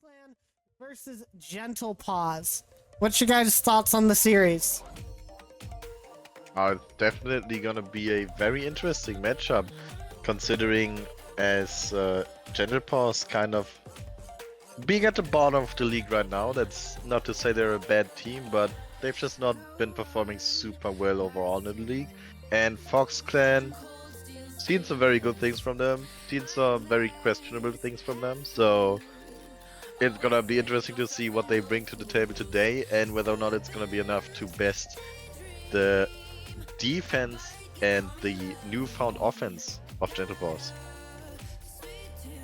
Clan versus Gentle Paws. What's your guys' thoughts on the series? Definitely gonna be a very interesting matchup, considering as Gentle Paws kind of being at the bottom of the league right now. That's not to say they're a bad team, but they've just not been performing super well overall in the league. And Fox Clan, seen some very good things from them, seen some very questionable things from them, so it's gonna be interesting to see what they bring to the table today and whether or not it's gonna be enough to best the defense and the newfound offense of Gentle Paws.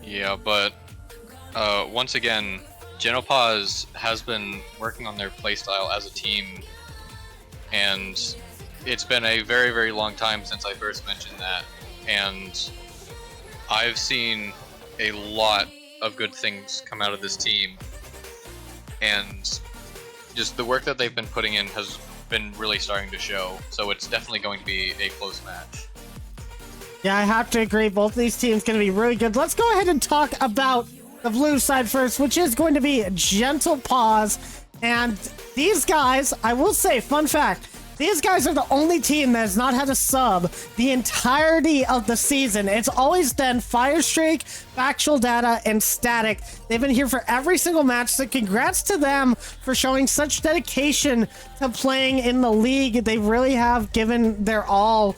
Yeah, but once again, Gentle Paws has been working on their playstyle as a team, and it's been a very, very long time since I first mentioned that, and I've seen a lot of good things come out of this team, and just the work that they've been putting in has been really starting to show, so it's definitely going to be a close match. Yeah, I have to agree. Both of these teams going to be really good. Let's go ahead and talk about the blue side first, which is going to be Gentle Paws. And these guys, I will say, fun fact, these guys are the only team that has not had a sub the entirety of the season. It's always been Firestreak, Factual Data, and Static. They've been here for every single match, so congrats to them for showing such dedication to playing in the league. They really have given their all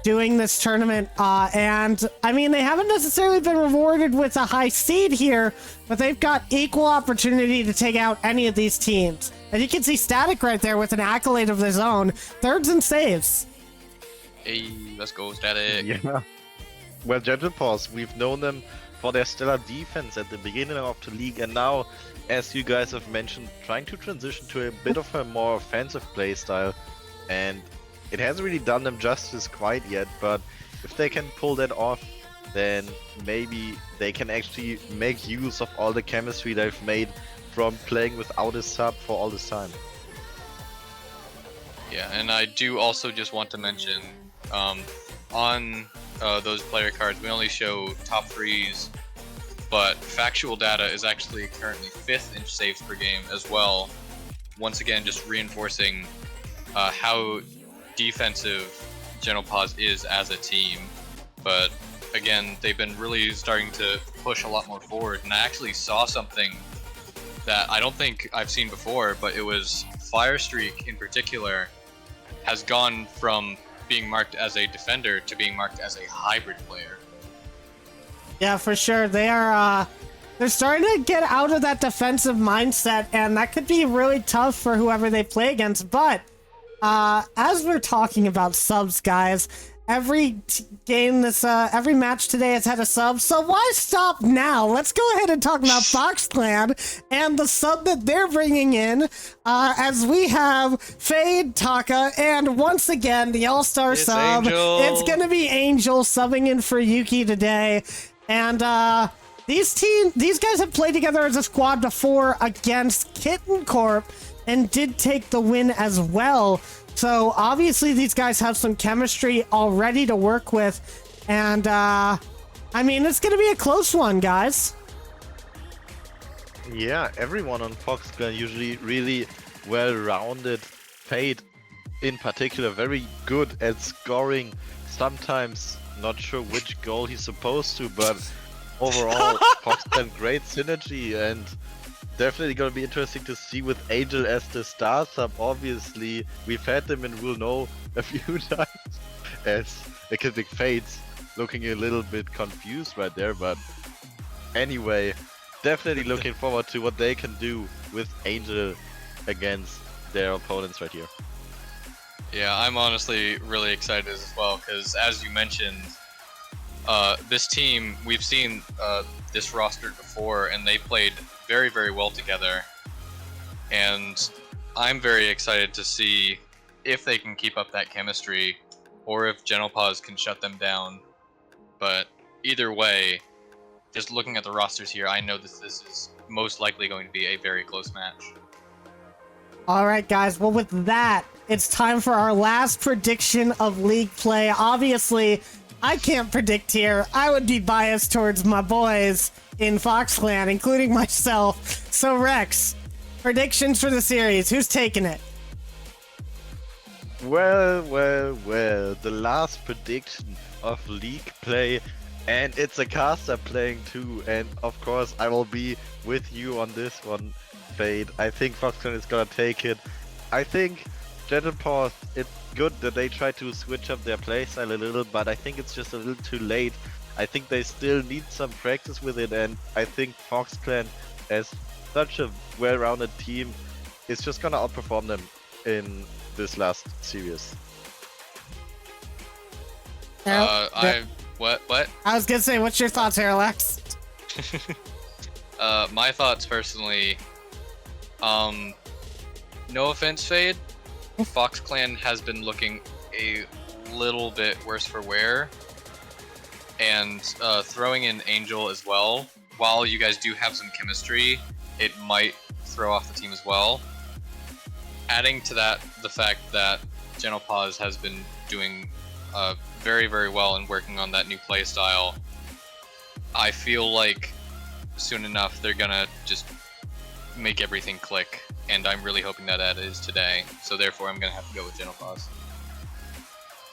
doing this tournament, and I mean, they haven't necessarily been rewarded with a high seed here, but they've got equal opportunity to take out any of these teams. And you can see Static right there with an accolade of his own, thirds and saves. Hey, let's go, Static. Yeah. Well, Gentle Paws, we've known them for their stellar defense at the beginning of the league, and now, as you guys have mentioned, trying to transition to a bit of a more offensive playstyle, and it hasn't really done them justice quite yet, but if they can pull that off, then maybe they can actually make use of all the chemistry they've made from playing without a sub for all this time. Yeah, and I do also just want to mention, on those player cards, we only show top 3s, but Factual Data is actually currently 5th in saves per game as well. Once again, just reinforcing how defensive Gentle Paws is as a team. But again, they've been really starting to push a lot more forward, and I actually saw something that I don't think I've seen before, but it was Firestreak in particular has gone from being marked as a defender to being marked as a hybrid player. Yeah, for sure. They are, they're starting to get out of that defensive mindset, and that could be really tough for whoever they play against. But as we're talking about subs, guys, every every match today has had a sub, so why stop now? Let's go ahead and talk about Fox Clan and the sub that they're bringing in, as we have Fade, Taka, and once again, the all-star sub. Angel. It's gonna be Angel subbing in for Yuki today, and these guys have played together as a squad before against Kitten Corp, and did take the win as well. So obviously these guys have some chemistry already to work with. And I mean, it's going to be a close one, guys. Yeah, everyone on Fox Clan usually really well-rounded. Fade in particular, very good at scoring. Sometimes not sure which goal he's supposed to, but overall Fox Clan great synergy, and definitely gonna be interesting to see with Angel as the star sub. Obviously, we've had them in We'll Know a few times as EclipticFades, looking a little bit confused right there, but anyway, definitely looking forward to what they can do with Angel against their opponents right here. Yeah, I'm honestly really excited as well, because as you mentioned, this team, we've seen this roster before, and they played very, very well together, and I'm very excited to see if they can keep up that chemistry or if Gentle Paws can shut them down. But either way, just looking at the rosters here, I know this is most likely going to be a very close match. All right, guys. Well, with that, it's time for our last prediction of league play. Obviously, I can't predict here. I would be biased towards my boys in Fox Clan, including myself. So Rex, predictions for the series. Who's taking it? Well, the last prediction of league play, and it's a caster playing too, and of course I will be with you on this one, Fade. I think Foxconn is gonna take it. I think Gentle Paws, it's good that they try to switch up their playstyle a little, but I think it's just a little too late. I think they still need some practice with it, and I think Fox Clan, as such a well-rounded team, is just gonna outperform them in this last series. What? I was gonna say, what's your thoughts, Aerolax? My thoughts personally, no offense, Fade, Fox Clan has been looking a little bit worse for wear, and throwing in Angel as well, while you guys do have some chemistry, it might throw off the team as well. Adding to that the fact that Gentle Paws has been doing very, very well and working on that new playstyle, I feel like soon enough they're gonna just make everything click, and I'm really hoping that is today. So therefore I'm gonna have to go with Gentle Paws.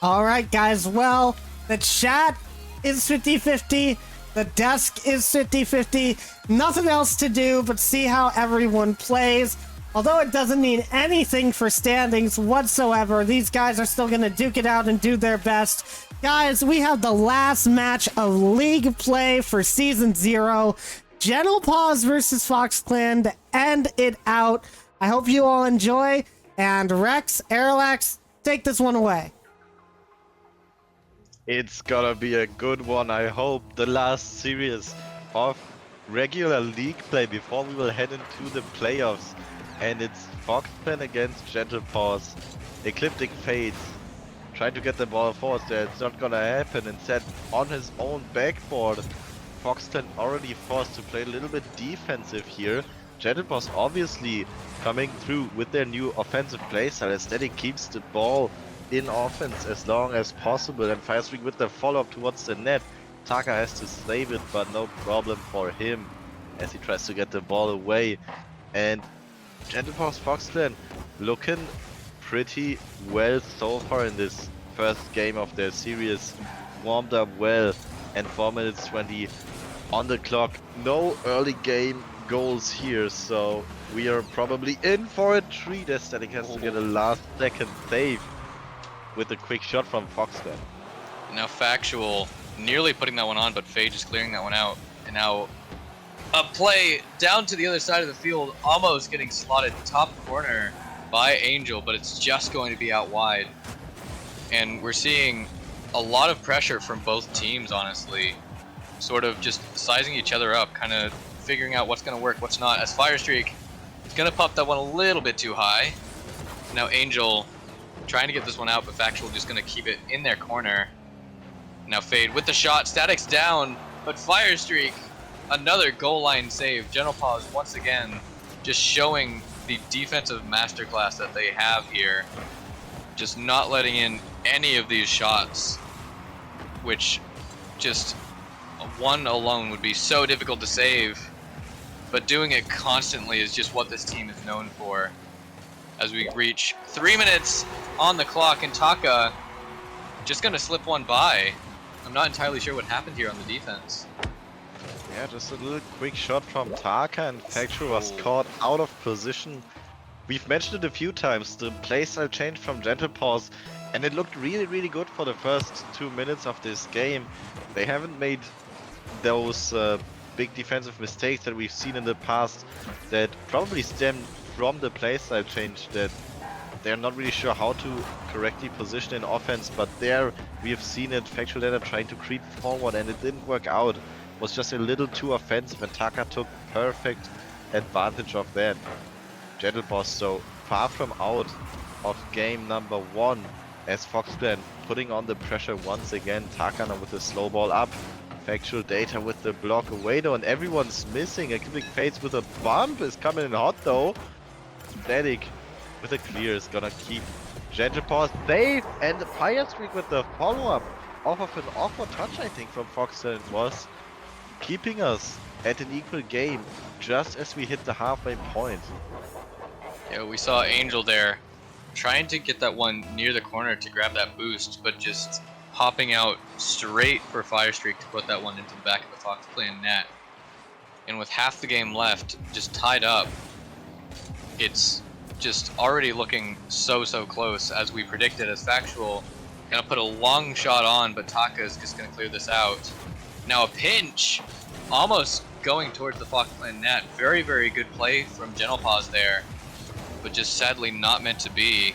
Alright guys, well, the chat is 50-50, the desk is 50-50, nothing else to do but see how everyone plays. Although it doesn't mean anything for standings whatsoever, these guys are still going to duke it out and do their best. Guys, we have the last match of League play for Season 0. Gentle Paws versus Fox Clan to end it out. I hope you all enjoy. And Rex, Aerolax, take this one away. It's gonna be a good one, I hope. The last series of regular league play before we will head into the playoffs. And it's Fox Clan against Gentle Paws. EclipticFades trying to get the ball forward there. It's not gonna happen. Instead, on his own backboard, Fox Clan already forced to play a little bit defensive here. Gentle Paws obviously coming through with their new offensive playstyle. Instead, he keeps the ball in offense as long as possible, and Firestreak with the follow-up towards the net. Taka has to save it, but no problem for him as he tries to get the ball away. And Gentle Paws Fox Clan looking pretty well so far in this first game of their series. Warmed up well, and 4 minutes 20 on the clock. No early game goals here, so we are probably in for a treat as Static has to get a last second save with a quick shot from Fox Clan. Now Factual nearly putting that one on, but Fade just clearing that one out. And now a play down to the other side of the field, almost getting slotted top corner by Angel, but it's just going to be out wide. And we're seeing a lot of pressure from both teams, honestly. Sort of just sizing each other up, kind of figuring out what's going to work, what's not. As Firestreak is going to pop that one a little bit too high. Now Angel trying to get this one out, but Factual just going to keep it in their corner. Now Fade with the shot, Static's down, but Firestreak, another goal line save. Gentle Paws once again just showing the defensive masterclass that they have here. Just not letting in any of these shots, which just one alone would be so difficult to save. But doing it constantly is just what this team is known for. As we reach 3 minutes on the clock, and Taka just gonna slip one by. I'm not entirely sure what happened here on the defense. Yeah, just a little quick shot from Taka, and Factual was caught out of position. We've mentioned it a few times, the playstyle changed from Gentle Paws, and it looked really, really good for the first 2 minutes of this game. They haven't made those big defensive mistakes that we've seen in the past that probably stemmed from the playstyle change, that they're not really sure how to correctly position in offense, but there we have seen it. Factual Data trying to creep forward and it didn't work out. It was just a little too offensive, and Taka took perfect advantage of that. Gentle Paws so far from out of game number 1 as Fox Clan putting on the pressure once again. Taka now with the slow ball up. Factual Data with the block away though, and everyone's missing. EclipticFades with a bump is coming in hot though. Static with a clear is gonna keep Gentle Paws safe, and the Firestreak with the follow-up off of an awkward touch, I think, from Foxtel was keeping us at an equal game just as we hit the halfway point. Yeah, we saw Angel there trying to get that one near the corner to grab that boost, but just popping out straight for Fire Streak to put that one into the back of the Fox Clan net. And with half the game left, just tied up, it's just already looking so close as we predicted as Factual. Gonna put a long shot on, but Taka is just gonna clear this out. Now a pinch, almost going towards the Fox Clan net. Very good play from Gentle Paws there, but just sadly not meant to be.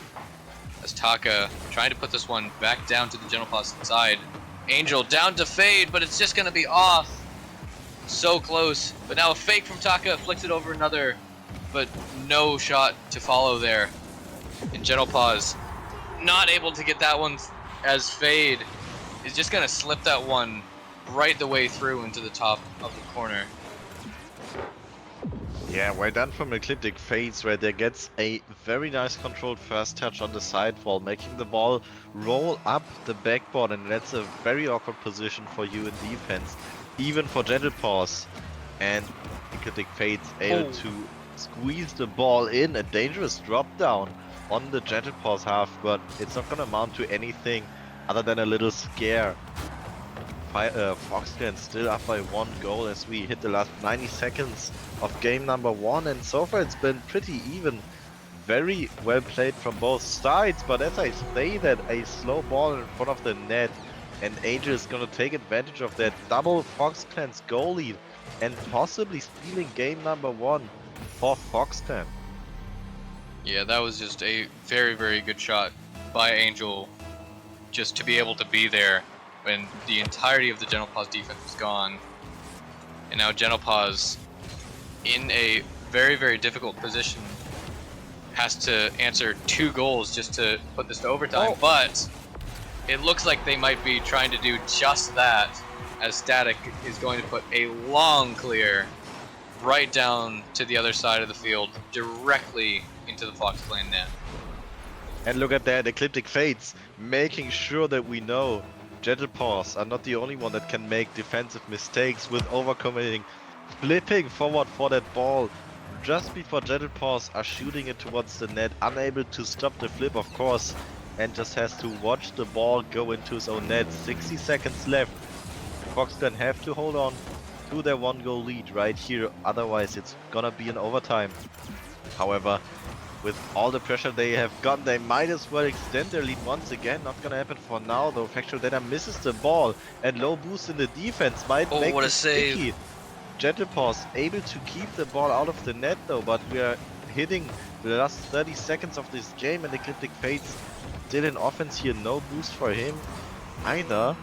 As Taka trying to put this one back down to the Gentle Paws side. Angel down to Fade, but it's just gonna be off. So close, but now a fake from Taka flicks it over another, but no shot to follow there. And Gentle Paws not able to get that one, as Fade is just gonna slip that one right the way through into the top of the corner. Yeah, well done from EclipticFades, where there gets a very nice controlled first touch on the sidewall, making the ball roll up the backboard, and that's a very awkward position for you in defense, even for Gentle Paws. And EclipticFades able to squeeze the ball in, a dangerous drop down on the Gentle Paws half, but it's not gonna amount to anything other than a little scare. Fox Clan still up by 1 goal as we hit the last 90 seconds of game number 1, and so far it's been pretty even. Very well played from both sides, but as I say that, a slow ball in front of the net, and Angel is gonna take advantage of that, double Fox Clan's goal lead and possibly stealing game number 1 for Fox Clan. Yeah, that was just a very good shot by Angel, just to be able to be there when the entirety of the Gentle Paws defense was gone. And now Gentle Paws, in a very difficult position, has to answer 2 goals just to put this to overtime. But it looks like they might be trying to do just that, as Static is going to put a long clear right down to the other side of the field, directly into the Fox Clan net. And look at that, EclipticFades making sure that we know Gentle Paws are not the only one that can make defensive mistakes with overcommitting, flipping forward for that ball just before Gentle Paws are shooting it towards the net, unable to stop the flip, of course, and just has to watch the ball go into his own net. 60 seconds left. Fox Clan have to hold on to their 1 goal lead right here, otherwise it's gonna be an overtime. However, with all the pressure they have gotten, they might as well extend their lead once again. Not gonna happen for now though. Factual Data misses the ball, and low boost in the defense might make what a it save. sticky. Gentle Paws able to keep the ball out of the net though, but we are hitting the last 30 seconds of this game, and EclipticFades still in offense here. No boost for him either.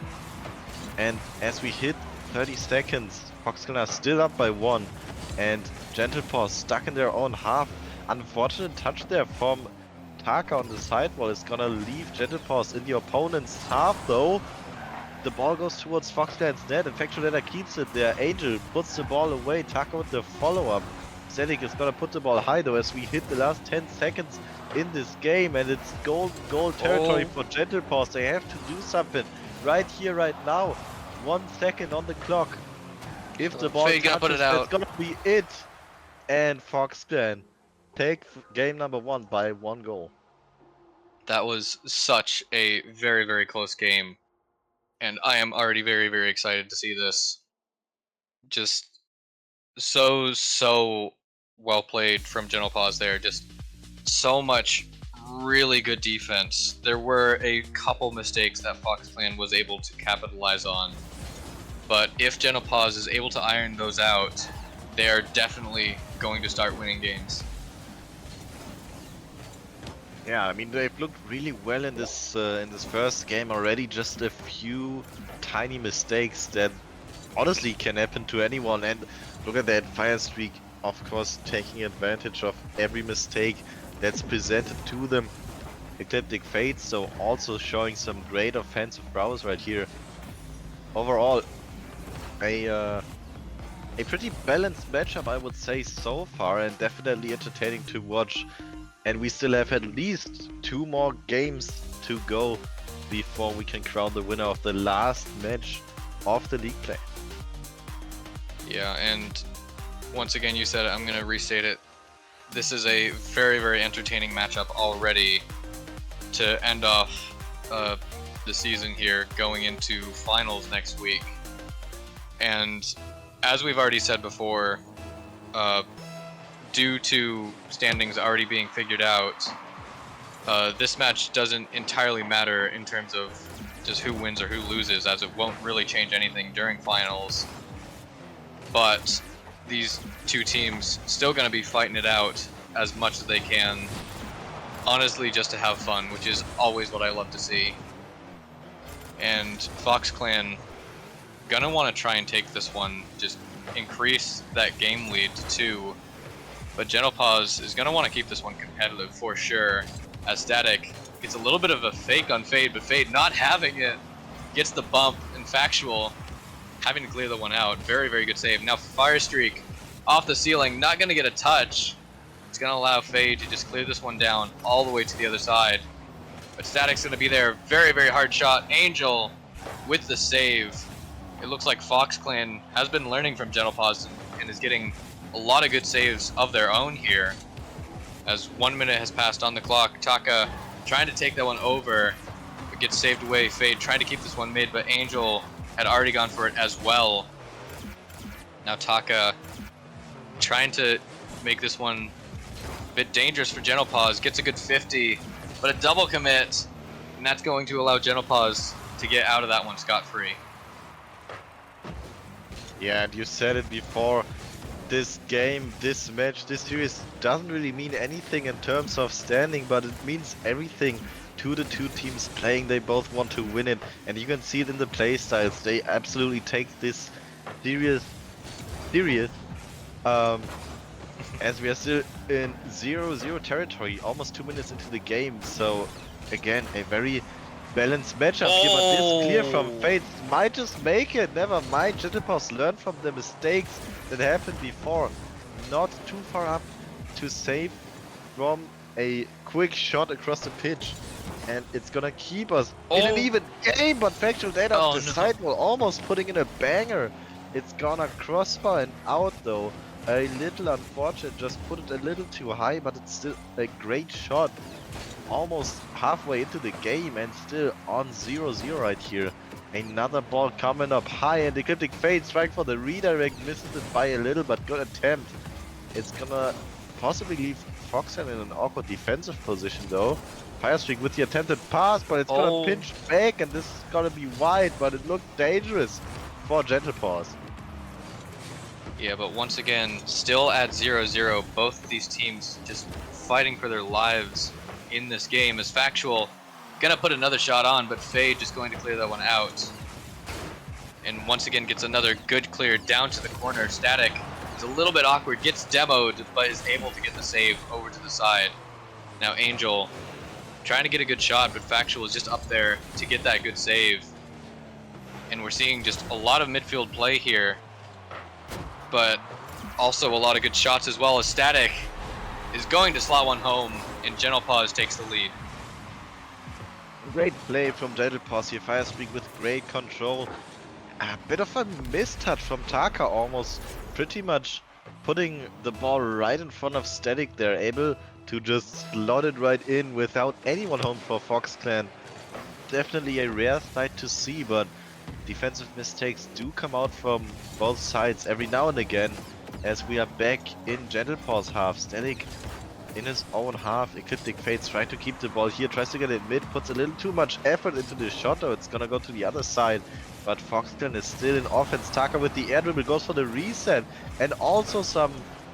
And as we hit 30 seconds, Fox Clan are still up by 1, and Gentle Paws stuck in their own half. Unfortunate touch there from Taka on the sidewall is gonna leave Gentle Paws in the opponent's half though. The ball goes towards Fox Clan's net, and Factual Data keeps it there. Angel puts the ball away, Taka with the follow-up. Zedek is gonna put the ball high though as we hit the last 10 seconds in this game, and it's goal territory for Gentle Paws. They have to do something right here, right now. 1 second on the clock. If the ball touches, that's gonna be it. And Fox Clan take game number 1 by 1 goal. That was such a very close game, and I am already very excited to see this. Just so well played from Gentle Paws there. Just so much really good defense. There were a couple mistakes that Fox Clan was able to capitalize on, but if Gentle Paws is able to iron those out, they are definitely going to start winning games. Yeah, I mean, they've looked really well in this first game already. Just a few tiny mistakes that honestly can happen to anyone. And look at that Fire Streak, of course, taking advantage of every mistake that's presented to them. EclipticFades, so also showing some great offensive prowess right here. Overall, a pretty balanced matchup, I would say, so far, and definitely entertaining to watch. And we still have at least 2 more games to go before we can crown the winner of the last match of the league play. Yeah, and once again, you said it, I'm going to restate it. This is a very, very entertaining matchup already to end off the season here, going into finals next week. And as we've already said before, due to standings already being figured out, this match doesn't entirely matter in terms of just who wins or who loses, as it won't really change anything during finals. But these two teams still going to be fighting it out as much as they can, honestly, just to have fun, which is always what I love to see. And Fox Clan gonna want to try and take this one, just increase that game lead to 2. But Gentle Paws is gonna want to keep this one competitive for sure, as Static gets a little bit of a fake on Fade, but Fade not having it, gets the bump, and Factual having to clear the one out. Very, very good save. Now Fire Streak off the ceiling, not gonna get a touch. It's gonna allow Fade to just clear this one down all the way to the other side. But Static's gonna be there. Very, very hard shot. Angel with the save. It looks like Fox Clan has been learning from Gentle Paws and is getting a lot of good saves of their own here. As 1 minute has passed on the clock, Taka trying to take that one over, but gets saved away. Fade trying to keep this one mid, but Angel had already gone for it as well. Now Taka trying to make this one a bit dangerous for Gentle Paws. Gets a good 50, but a double commit, and that's going to allow Gentle Paws to get out of that one scot-free. Yeah, and you said it before, this game, this match, this series doesn't really mean anything in terms of standing, but it means everything to the two teams playing. They both want to win it, and you can see it in the play styles. They absolutely take this serious, as we are still in 0-0 territory, almost 2 minutes into the game. So again, a very balanced matchup here, but this clear from Fate might just make it. Never mind, Gentle Paws learned from the mistakes that happened before. Not too far up to save from a quick shot across the pitch, and it's gonna keep us in an even game. But Factual Data off the sidewall, almost putting in a banger. It's gonna crossbar and out though. A little unfortunate, just put it a little too high, but it's still a great shot. Almost halfway into the game and still on 0-0 right here. Another ball coming up high, and EclipticFades strike for the redirect, misses it by a little, but good attempt. It's gonna possibly leave Foxen in an awkward defensive position though. Firestreak with the attempted pass, but it's gonna pinch back, and this is gonna be wide, but it looked dangerous for Gentle Paws. Yeah, but once again, still at 0-0, both of these teams just fighting for their lives in this game. As Factual gonna put another shot on, but Fade just going to clear that one out. And once again gets another good clear down to the corner. Static is a little bit awkward, gets demoed, but is able to get the save over to the side. Now Angel trying to get a good shot, but Factual is just up there to get that good save. And we're seeing just a lot of midfield play here, but also a lot of good shots as well, as Static is going to slot one home, and Gentle Paws takes the lead. Great play from Gentle Paws here. Firestreak with great control. A bit of a mistouch from Taka, almost pretty much putting the ball right in front of Static there, able to just slot it right in without anyone home for Fox Clan. Definitely a rare sight to see, but defensive mistakes do come out from both sides every now and again, as we are back in Gentle Paws half. Static in his own half. EclipticFades trying to keep the ball here, tries to get it mid, puts a little too much effort into the shot, though it's gonna go to the other side. But Foxclan is still in offense. Taka with the air dribble goes for the reset, and also some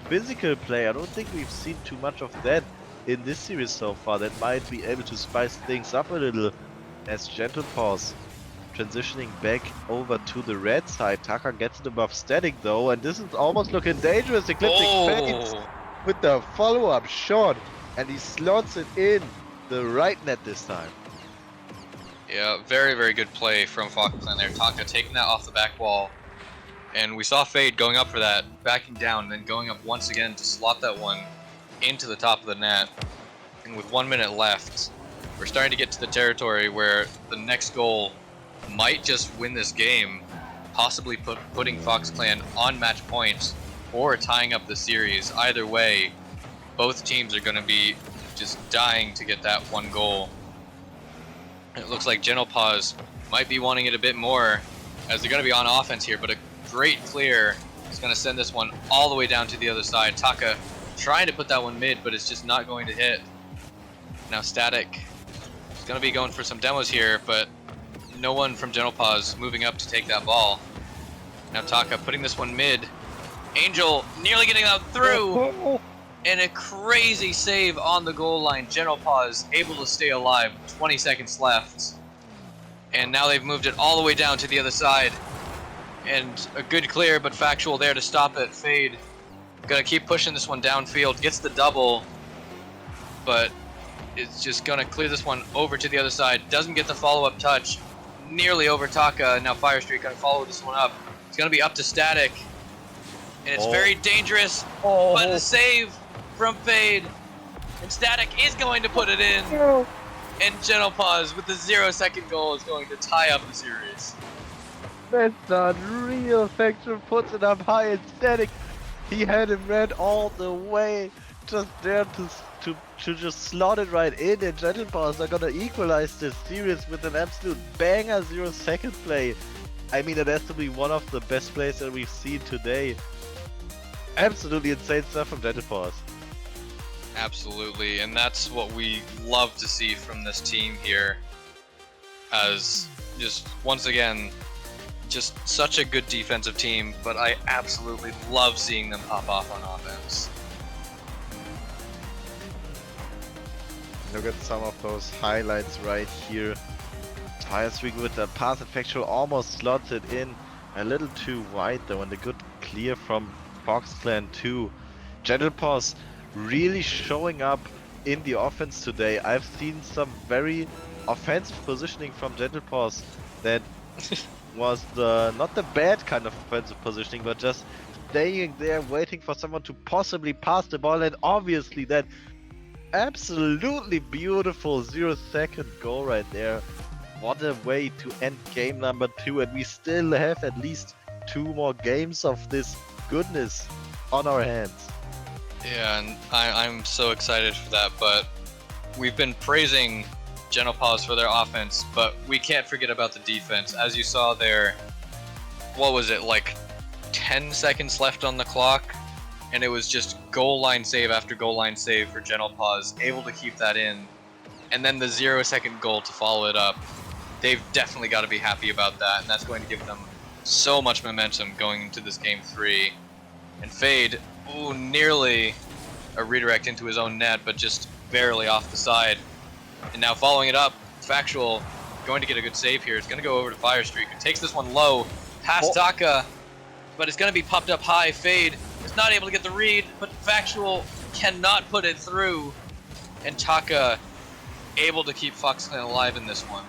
physical play. I don't think we've seen too much of that in this series so far. That might be able to spice things up a little, as Gentle Paws transitioning back over to the red side. Taka gets it above Static though, and this is almost looking dangerous. EclipticFades with the follow-up shot, and he slots it in the right net this time. Yeah, very, very good play from Fox Clan there. Taka taking that off the back wall. And we saw Fade going up for that, backing down, then going up once again to slot that one into the top of the net. And with 1 minute left, we're starting to get to the territory where the next goal might just win this game, possibly putting Fox Clan on match points or tying up the series. Either way, both teams are going to be just dying to get that one goal. It looks like Paws might be wanting it a bit more as they're going to be on offense here, but a great clear is going to send this one all the way down to the other side. Taka trying to put that one mid, but it's just not going to hit. Now Static is going to be going for some demos here, but no one from Paws moving up to take that ball. Now Taka putting this one mid. Angel nearly getting out through. And a crazy save on the goal line. Paws able to stay alive. 20 seconds left. And now they've moved it all the way down to the other side. And a good clear, but Factual there to stop it. Fade gonna keep pushing this one downfield. Gets the double. But it's just gonna clear this one over to the other side. Doesn't get the follow-up touch. Nearly over Taka. Now Firestreak gonna follow this one up. It's gonna be up to Static. And it's very dangerous. But a save from Fade. And Static is going to put it in. And Paws with the 0-second goal is going to tie up the series. That's not real. Factual puts it up high and Static. He had him read all the way. Just there to just slot it right in, and Paws are gonna equalize this series with an absolute banger 0-second play. I mean, it has to be one of the best plays that we've seen today. Absolutely insane stuff from Paws. Absolutely, and that's what we love to see from this team here. As just once again, just such a good defensive team, but I absolutely love seeing them pop off on offense. Look at some of those highlights right here. Firestreak with the pass and Factual almost slots it in a little too wide though, and a good clear from Fox Clan too. Paws really showing up in the offense today. I've seen some very offensive positioning from Paws that was not the bad kind of offensive positioning, but just staying there waiting for someone to possibly pass the ball, and obviously that absolutely beautiful 0-second goal right there. What a way to end game number 2, and we still have at least 2 more games of this goodness on our hands. Yeah, and I'm so excited for that, but we've been praising Paws for their offense, but we can't forget about the defense. As you saw there, what was it, like 10 seconds left on the clock? And it was just goal line save after goal line save for Paws, able to keep that in. And then the 0-second goal to follow it up. They've definitely got to be happy about that, and that's going to give them so much momentum going into this game 3. And Fade, ooh, nearly a redirect into his own net, but just barely off the side. And now following it up, Factual going to get a good save here. It's going to go over to Firestreak, who takes this one low, past Taka, but it's going to be popped up high. Fade is not able to get the read, but Factual cannot put it through. And Taka able to keep Fox Clan alive in this one.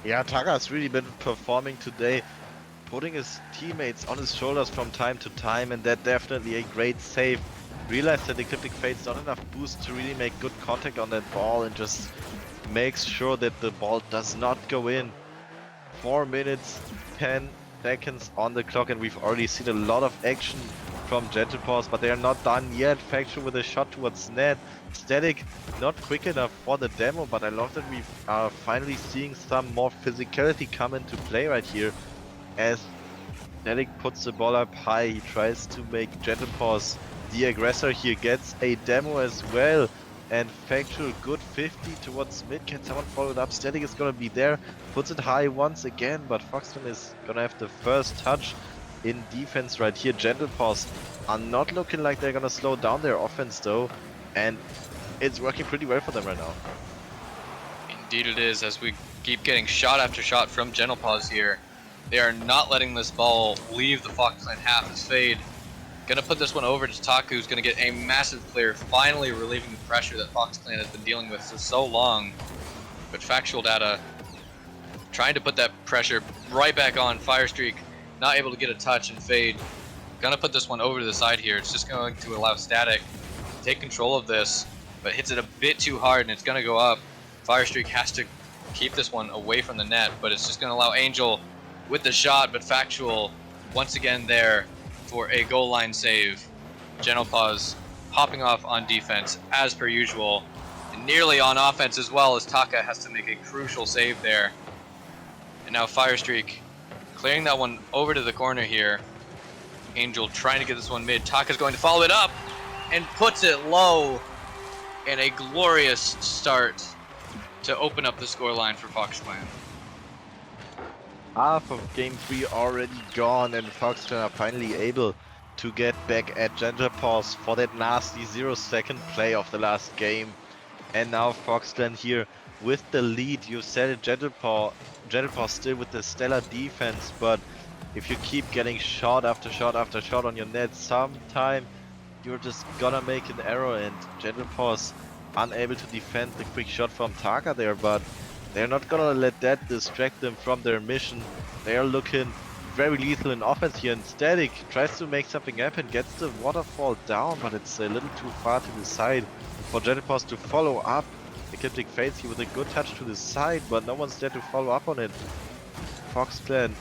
Yeah, Taka's really been performing today, putting his teammates on his shoulders from time to time, and that definitely a great save. Realized that EclipticFades not enough boost to really make good contact on that ball, and just makes sure that the ball does not go in. 4 minutes, 10 seconds on the clock, and we've already seen a lot of action from Paws, but they are not done yet. Factual with a shot towards net. Static not quick enough for the demo, but I love that we are finally seeing some more physicality come into play right here. As Static puts the ball up high, he tries to make Paws the aggressor here, gets a demo as well. And Factual good 50 towards mid. Can someone follow it up? Static is gonna be there, puts it high once again, but Foxton is gonna have the first touch in defense right here. Paws are not looking like they're gonna slow down their offense though, and it's working pretty well for them right now. Indeed it is, as we keep getting shot after shot from Paws here. They are not letting this ball leave the Fox Clan half. As Fade gonna put this one over to Taku, who's gonna get a massive clear, finally relieving the pressure that Fox Clan has been dealing with for so long. But Factual Data trying to put that pressure right back on. Firestreak not able to get a touch, and Fade gonna put this one over to the side here. It's just going to allow Static to take control of this. but hits it a bit too hard and it's going to go up. Firestreak has to keep this one away from the net, but it's just going to allow Angel with the shot, but Factual once again there for a goal line save. Gentle Paws hopping off on defense as per usual, and nearly on offense as well, as Taka has to make a crucial save there. And now Firestreak clearing that one over to the corner here. Angel trying to get this one mid. Taka's going to follow it up and puts it low, and a glorious start to open up the scoreline for Fox Clan. Half of game 3 already gone, and Fox Clan are finally able to get back at Gentle Paws for that nasty 0-second play of the last game. And now Fox Clan here with the lead. You said it, Gentle Paw still with the stellar defense, but if you keep getting shot after shot after shot on your net, sometime you're just gonna make an error, and Gentle Paws unable to defend the quick shot from Taka there, but they're not gonna let that distract them from their mission. They are looking very lethal in offense here, and Static tries to make something happen, gets the waterfall down, but it's a little too far to the side for Gentle Paws to follow up. EclipticFades here with a good touch to the side, but no one's there to follow up on it. Fox Clan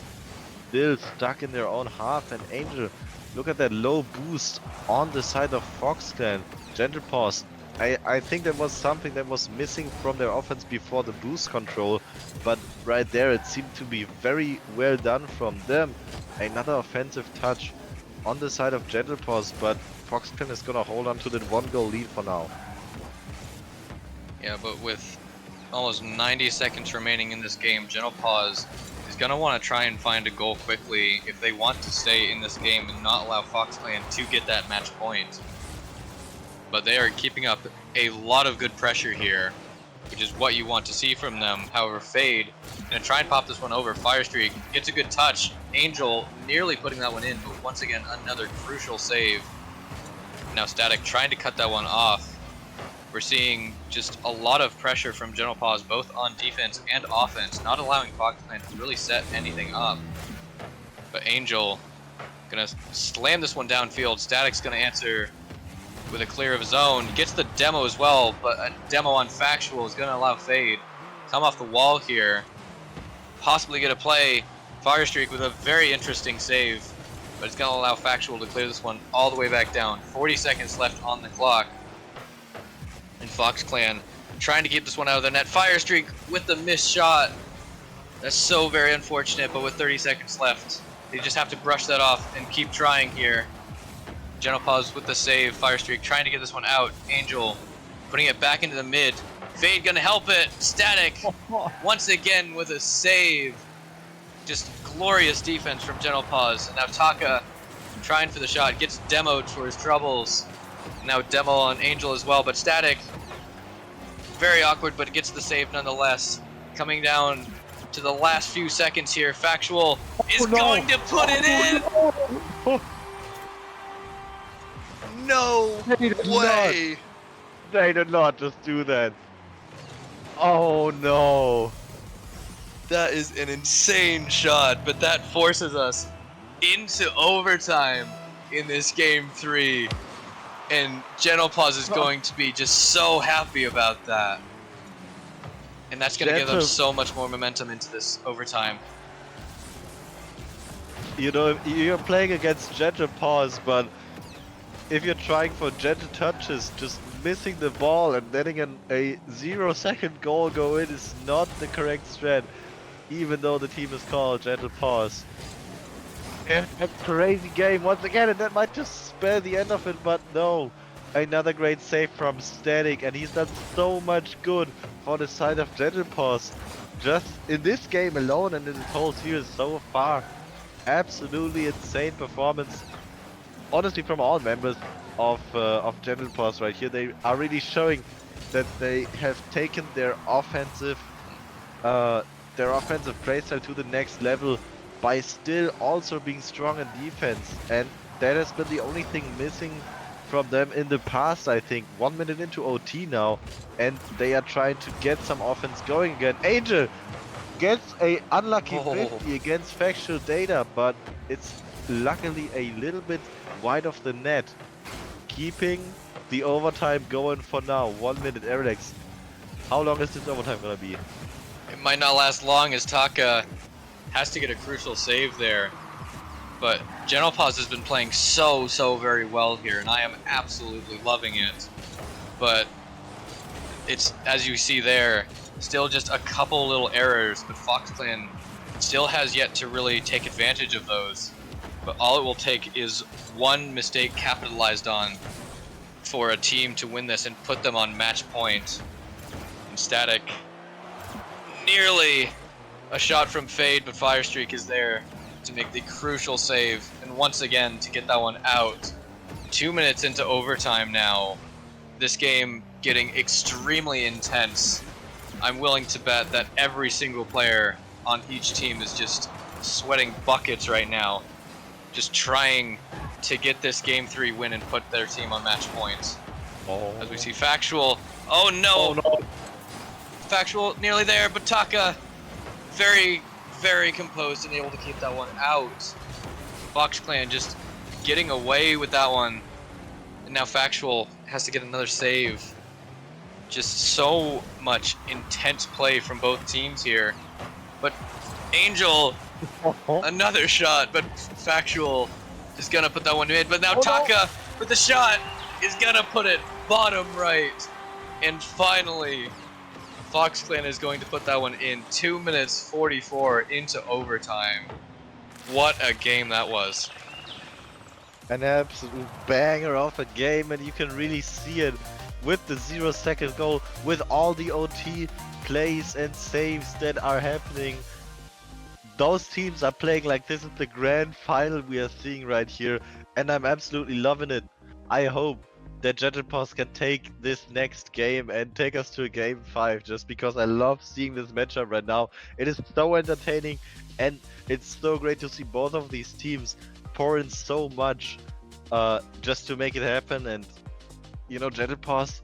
still stuck in their own half, and Angel, look at that low boost on the side of Fox Clan. Gentle Paws, I think there was something that was missing from their offense before the boost control, but right there it seemed to be very well done from them. Another offensive touch on the side of Gentle Paws, but Fox Clan is gonna hold on to that 1-goal lead for now. Yeah, but with almost 90 seconds remaining in this game, Gentle Paws is going to want to try and find a goal quickly if they want to stay in this game and not allow Fox Clan to get that match point. But they are keeping up a lot of good pressure here, which is what you want to see from them. However, Fade going to try and pop this one over. Firestreak gets a good touch. Angel nearly putting that one in, but once again, another crucial save. Now Static trying to cut that one off. We're seeing just a lot of pressure from Gentle Paws, both on defense and offense, not allowing Fox Clan to really set anything up. But Angel gonna slam this one downfield. Static's gonna answer with a clear of his own. Gets the demo as well, but a demo on Factual is gonna allow Fade come off the wall here, possibly get a play. Firestreak with a very interesting save, but it's gonna allow Factual to clear this one all the way back down. 40 seconds left on the clock. And Fox Clan trying to keep this one out of the net. Firestreak with the missed shot. That's so very unfortunate, but with 30 seconds left, they just have to brush that off and keep trying here. Gentle Paws with the save. Firestreak trying to get this one out. Angel putting it back into the mid. Fade gonna help it. Static once again with a save. Just glorious defense from Gentle Paws. And now Taka trying for the shot. Gets demoed for his troubles. Now demo on Angel as well, but Static, very awkward, but it gets the save nonetheless. Coming down to the last few seconds here, Factual is going to put it in! No way! They did not just do that. Oh no! That is an insane shot, but that forces us into overtime in this game 3. And Gentle Paws is going to be just so happy about that. And that's going to give them so much more momentum into this overtime. You know, you're playing against Gentle Paws, but if you're trying for gentle touches, just missing the ball and letting a 0-second goal go in is not the correct strat, even though the team is called Gentle Paws. And a crazy game once again, and that might just spell the end of it, but no. Another great save from Static, and he's done so much good for the side of Gentle Paws. Just in this game alone and in this whole series so far. Absolutely insane performance. Honestly, from all members of Gentle Paws right here, they are really showing that they have taken their offensive playstyle to the next level by still also being strong in defense, and that has been the only thing missing from them in the past. I think 1 minute into OT now, and they are trying to get some offense going again. Angel gets a unlucky 50 against Factual Data, but it's luckily a little bit wide of the net. keeping the overtime going for now. 1 minute, Aerolax. How long is this overtime gonna be? It might not last long as Taka has to get a crucial save there. But General Paws has been playing so very well here, and I am absolutely loving it. But it's, as you see there, still just a couple little errors, but Fox Clan still has yet to really take advantage of those. But all it will take is one mistake capitalized on for a team to win this and put them on match point. And Static, nearly a shot from Fade, but Firestreak is there to make the crucial save, and once again to get that one out. 2 minutes into overtime now. This game getting extremely intense. I'm willing to bet that every single player on each team is just sweating buckets right now, just trying to get this game 3 win and put their team on match points. Oh. As we see Factual, oh no! Oh no! Factual nearly there, but Taka very composed and able to keep that one out. Fox Clan just getting away with that one, and now Factual has to get another save. Just so much intense play from both teams here. But Angel, another shot, but Factual is gonna put that one in. But now Taka with the shot is gonna put it bottom right. And finally, Fox Clan is going to put that one in. 2 minutes 44 into overtime. What a game that was. An absolute banger of a game, and you can really see it with the 0-second goal, with all the OT plays and saves that are happening. Those teams are playing like this is the grand final we are seeing right here, and I'm absolutely loving it. I hope that Paws can take this next game and take us to a game 5, just because I love seeing this matchup right now. It is so entertaining, and it's so great to see both of these teams pour in so much just to make it happen. And you know, Paws,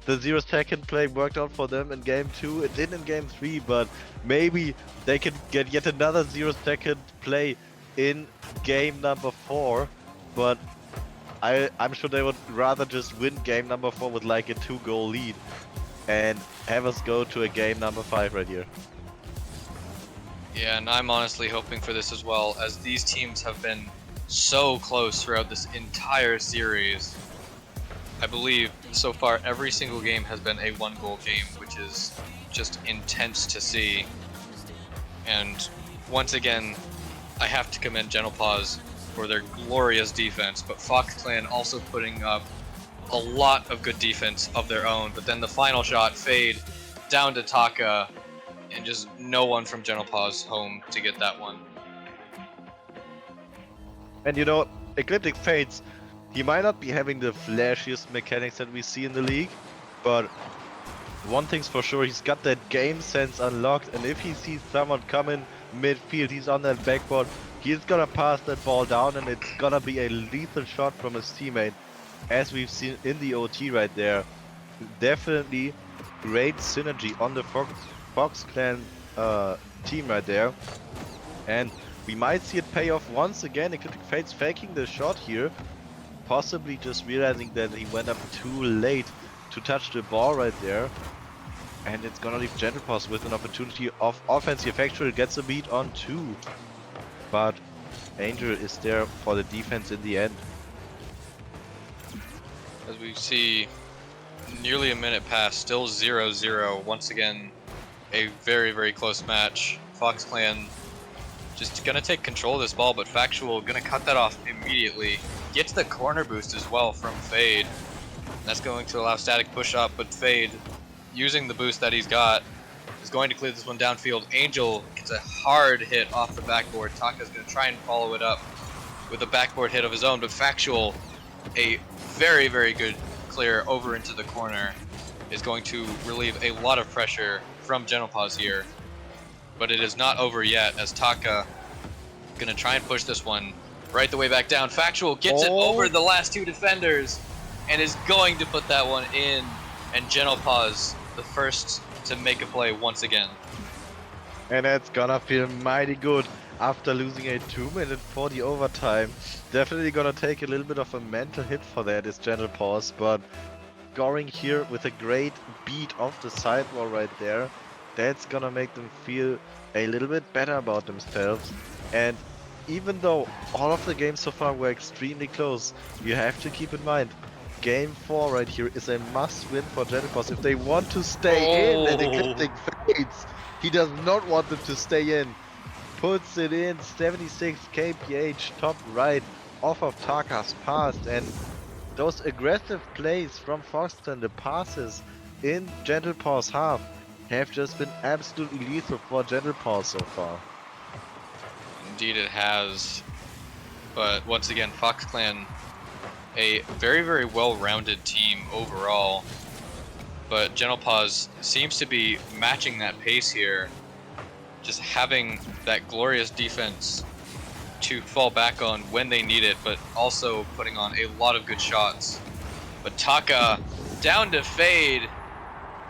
the 0-second play worked out for them in game 2. It didn't in game 3, but maybe they can get yet another 0-second play in game number 4. But I'm sure they would rather just win game number 4 with like a 2-goal lead and have us go to a game number 5 right here. Yeah, and I'm honestly hoping for this as well, as these teams have been so close throughout this entire series. I believe so far every single game has been a 1-goal game, which is just intense to see. And once again, I have to commend Paws for their glorious defense, but Fox Clan also putting up a lot of good defense of their own. But then the final shot, Fade, down to Taka, and just no one from Paws home to get that one. And you know, EclipticFades, he might not be having the flashiest mechanics that we see in the league, but one thing's for sure, he's got that game sense unlocked, and if he sees someone coming midfield, he's on that backboard, he's gonna pass that ball down, and it's gonna be a lethal shot from his teammate, as we've seen in the OT right there. Definitely great synergy on the Fox Clan team right there, and we might see it pay off once again. EclipticFades faking the shot here, possibly just realizing that he went up too late to touch the ball right there, and it's gonna leave Paws with an opportunity of offense. He Factual gets a beat on 2, but Angel is there for the defense in the end. As we see nearly a minute pass, still 0-0. Once again, a very close match. Fox Clan just gonna take control of this ball, but Factual gonna cut that off immediately. Gets the corner boost as well from Fade. That's going to allow Static push up, but Fade, using the boost that he's got, is going to clear this one downfield. Angel gets a hard hit off the backboard. Taka's gonna try and follow it up with a backboard hit of his own, but Factual, a very good clear over into the corner, is going to relieve a lot of pressure from Paws here. But it is not over yet, as Taka gonna try and push this one right the way back down. Factual gets it over the last 2 defenders and is going to put that one in, and Paws the first to make a play once again. And that's gonna feel mighty good. after losing a 2-minute 40 overtime. Definitely gonna take a little bit of a mental hit for that is Gentle Paws, but scoring here with a great beat off the sidewall right there, that's gonna make them feel a little bit better about themselves. And even though all of the games so far were extremely close, you have to keep in mind, Game 4 right here is a must-win for Gentle Paws. If they want to stay in at EclipticFades, he does not want them to stay in. Puts it in, 76 kph, top right, off of Taka's pass, and those aggressive plays from Foxton, the passes in Gentle Paws half, have just been absolutely lethal for Gentle Paws so far. Indeed it has. But once again, Fox Clan, a very, very well-rounded team overall. But Gentle Paws seems to be matching that pace here. Just having that glorious defense to fall back on when they need it, but also putting on a lot of good shots. But Taka down to Fade,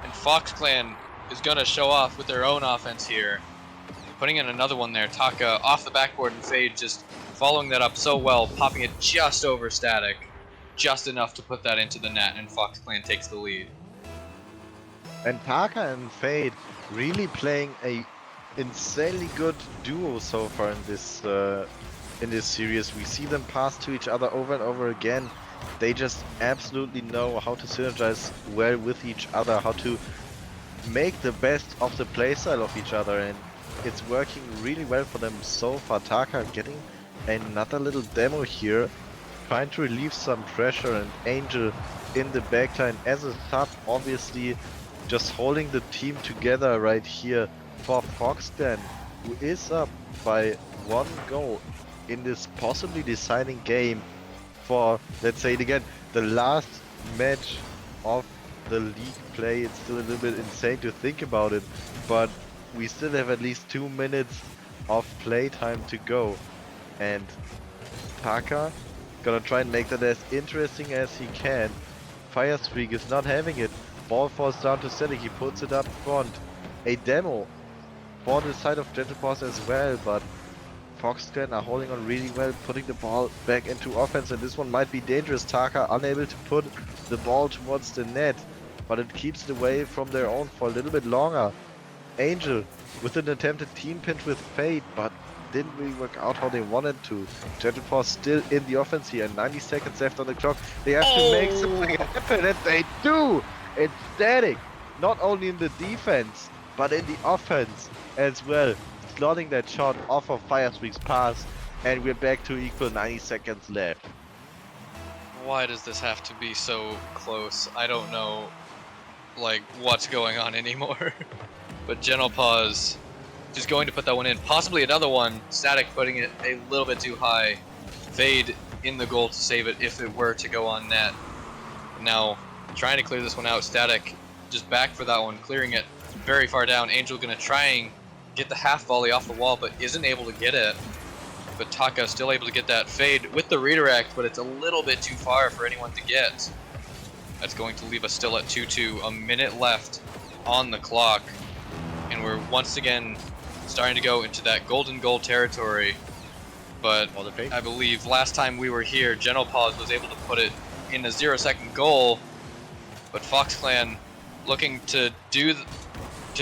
and Fox Clan is gonna show off with their own offense here. Putting in another one there, Taka off the backboard, and Fade just following that up so well, popping it just over Static, just enough to put that into the net, and Fox Clan takes the lead. And Taka and Fade really playing a insanely good duo so far in this series. We see them pass to each other over and over again. They just absolutely know how to synergize well with each other, how to make the best of the playstyle of each other, and it's working really well for them so far. Taka getting another little demo here, trying to relieve some pressure, and Angel in the backline as a sub, obviously just holding the team together right here for Foxton, who is up by 1 goal in this possibly deciding game for, let's say it again, the last match of the league play. It's still a little bit insane to think about it, but we still have at least 2 minutes of play time to go, and Taka gonna try and make that as interesting as he can. Fire Streak is not having it. Ball falls down to Static, he puts it up front. A demo for the side of Gentle Paws as well, but Foxclan are holding on really well, putting the ball back into offense, and this one might be dangerous. Taka unable to put the ball towards the net, but it keeps it away from their own for a little bit longer. Angel with an attempted team pinch with Fade, but didn't really work out how they wanted to. Gentle Paws still in the offense here, 90 seconds left on the clock. They have to make something happen, and they do! It's Static, not only in the defense, but in the offense as well. Slotting that shot off of Firestreak's pass, and we're back to equal 90 seconds left. Why does this have to be so close? I don't know, like, what's going on anymore. But Gentle Paws just going to put that one in. Possibly another one. Static putting it a little bit too high. Fade in the goal to save it if it were to go on net. Now, trying to clear this one out. Static just back for that one, clearing it very far down. Angel gonna try and get the half volley off the wall, but isn't able to get it. But Taka still able to get that Fade with the redirect, but it's a little bit too far for anyone to get. That's going to leave us still at 2-2, a minute left on the clock. And we're once again starting to go into that golden goal territory. But I believe last time we were here, Gentle Paws was able to put it in a 0-second goal. But Fox Clan looking to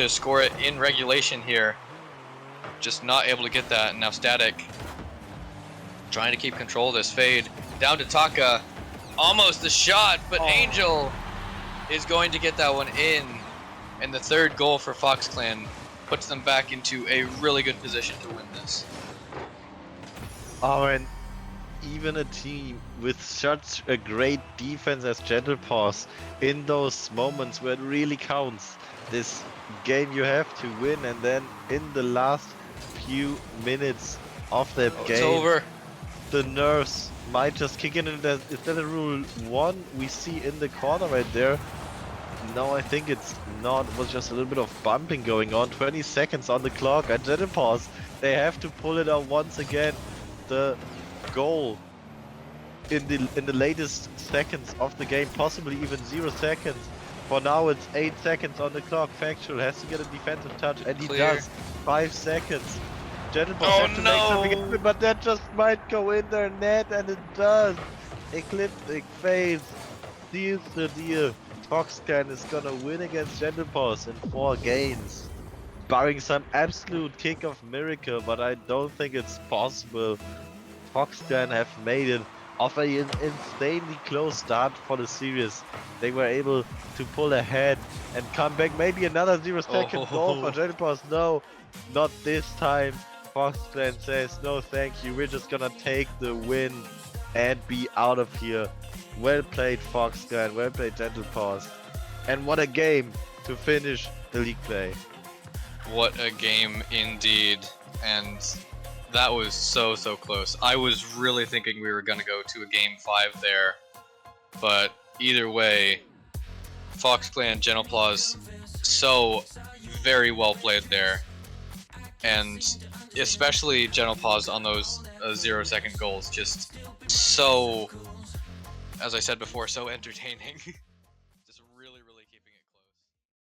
score it in regulation here. Just not able to get that, and now Static trying to keep control of this. Fade down to Taka, almost the shot, but Angel is going to get that one in, and the third goal for Fox Clan puts them back into a really good position to win this. Oh, and even a team with such a great defense as Gentle Paws, in those moments where it really counts, this game you have to win, and then in the last few minutes of that game, it's over. The nerves might just kick in. And is that a rule 1 we see in the corner right there? No, I think it's not. It was just a little bit of bumping going on. 20 seconds on the clock, and Gentle Paws, they have to pull it out once again. The goal in the latest seconds of the game, possibly even 0 seconds. For now, it's 8 seconds on the clock. Factual has to get a defensive touch, and he does. 5 seconds. Gentle Paws Oh, have to make something no. happen, but that just might go in their net, and it does. EclipticFades seals the deal. Foxcan is gonna win against Gentle Paws in 4 games. Barring some absolute kick-off miracle, but I don't think it's possible. Foxcan have made it off an insanely close start for the series. They were able to pull ahead and come back. Maybe another 0-second goal for Gentle Paws. No, not this time. Foxcan says, no thank you, we're just gonna take the win and be out of here. Well played Foxcan, well played Gentle Paws. And what a game to finish the league play. What a game indeed, and that was so close. I was really thinking we were gonna go to a game 5 there, but either way, Fox Clan, Gentle Paws, so very well played there, and especially Gentle Paws on those 0-second goals, just so, as I said before, so entertaining.